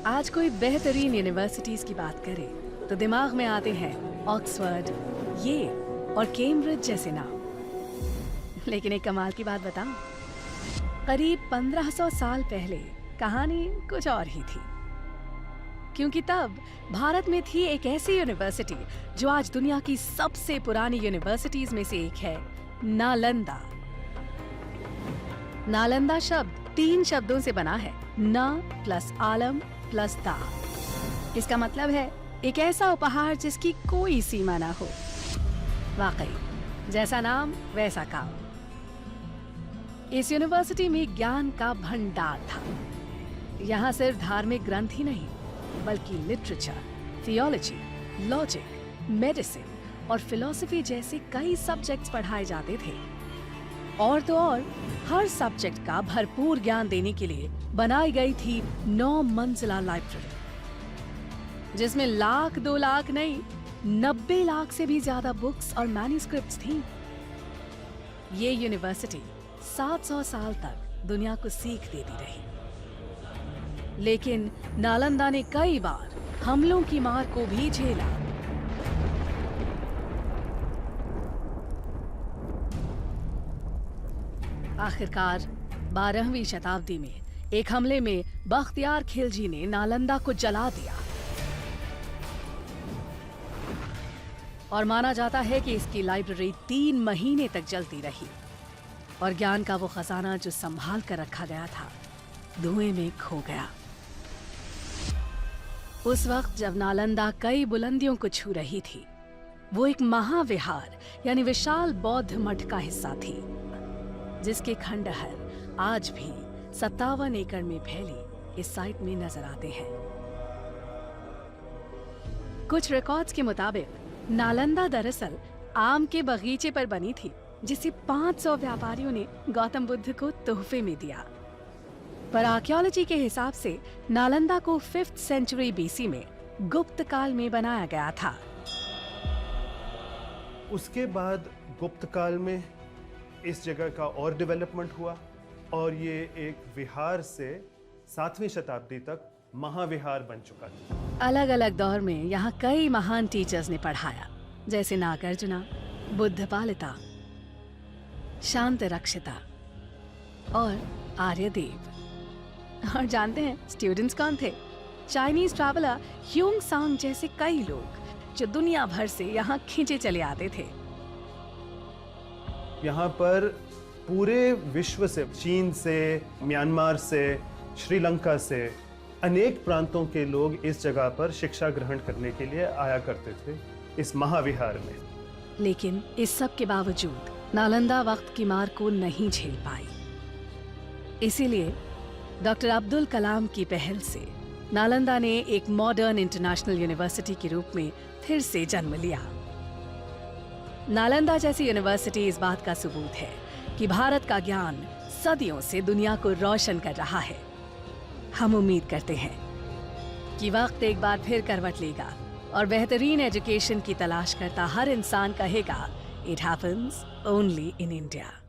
आज कोई बेहतरीन यूनिवर्सिटीज की बात करे तो दिमाग में आते हैं ऑक्सफोर्ड, ये और कैम्ब्रिज जैसे नाम। लेकिन एक कमाल की बात बताऊं, करीब 1500 साल पहले कहानी कुछ और ही थी। क्योंकि तब भारत में थी एक ऐसी यूनिवर्सिटी जो आज दुनिया की सबसे पुरानी यूनिवर्सिटीज में से एक है, नालंदा। नालंदा शब्द 3 शब्दों से बना है, न प्लस आलम प्लस दा। इसका मतलब है एक ऐसा उपहार जिसकी कोई सीमा ना हो। वाकई जैसा नाम वैसा काम। इस यूनिवर्सिटी में ज्ञान का भंडार था। यहाँ सिर्फ धार्मिक ग्रंथ ही नहीं बल्कि लिटरेचर, थियोलॉजी, लॉजिक, मेडिसिन और फिलॉसफी जैसे कई सब्जेक्ट्स पढ़ाए जाते थे। और तो और हर सब्जेक्ट का भरपूर ज्ञान देने के लिए बनाई गई थी 9 मंजिला लाइब्रेरी, जिसमें लाख 2 लाख नहीं 90 लाख से भी ज्यादा बुक्स और मैन्युस्क्रिप्ट्स थी। ये यूनिवर्सिटी 700 साल तक दुनिया को सीख देती रही। लेकिन नालंदा ने कई बार हमलों की मार को भी झेला। आखिरकार 12वीं शताब्दी में एक हमले में बख्तियार खिलजी ने नालंदा को जला दिया। और माना जाता है कि इसकी लाइब्रेरी 3 महीने तक जलती रही और ज्ञान का वो खजाना जो संभाल कर रखा गया था धुएं में खो गया। उस वक्त जब नालंदा कई बुलंदियों को छू रही थी, वो एक महाविहार यानी विशाल बौद्ध मठ का हिस्सा थी, जिसके खंडहर आज भी 57 एकड़ में फैली इस साइट में नजर आते हैं। कुछ रिकॉर्ड्स के मुताबिक नालंदा दरअसल आम के बगीचे पर बनी थी, जिसे 500 व्यापारियों ने गौतम बुद्ध को तोहफे में दिया। पर आर्कियोलॉजी के हिसाब से नालंदा को 5th सेंचुरी बीसी में गुप्त काल में बनाया गया था। उसके बाद गुप्त काल में इस जगह का और डेवलपमेंट हुआ और ये एक विहार से 7वीं शताब्दी तक महाविहार बन चुका था। अलग अलग दौर में यहाँ कई महान टीचर्स ने पढ़ाया, जैसे नागार्जुना, बुद्धपालिता, शांत रक्षिता और आर्यदेव। और जानते हैं स्टूडेंट्स कौन थे? चाइनीज ट्रैवलर ह्यूंग सांग जैसे कई लोग जो दुनिया भर से यहाँ खींचे चले आते थे। यहाँ पर पूरे विश्व से, चीन से, म्यांमार से, श्रीलंका से अनेक प्रांतों के लोग इस जगह पर शिक्षा ग्रहण करने के लिए आया करते थे इस महाविहार में। लेकिन इस सब के बावजूद नालंदा वक्त की मार को नहीं झेल पाई। इसीलिए डॉक्टर अब्दुल कलाम की पहल से नालंदा ने एक मॉडर्न इंटरनेशनल यूनिवर्सिटी के रूप में फिर से जन्म लिया। नालंदा जैसी यूनिवर्सिटी इस बात का सबूत है कि भारत का ज्ञान सदियों से दुनिया को रोशन कर रहा है। हम उम्मीद करते हैं कि वक्त एक बार फिर करवट लेगा और बेहतरीन एजुकेशन की तलाश करता हर इंसान कहेगा, it happens only in India.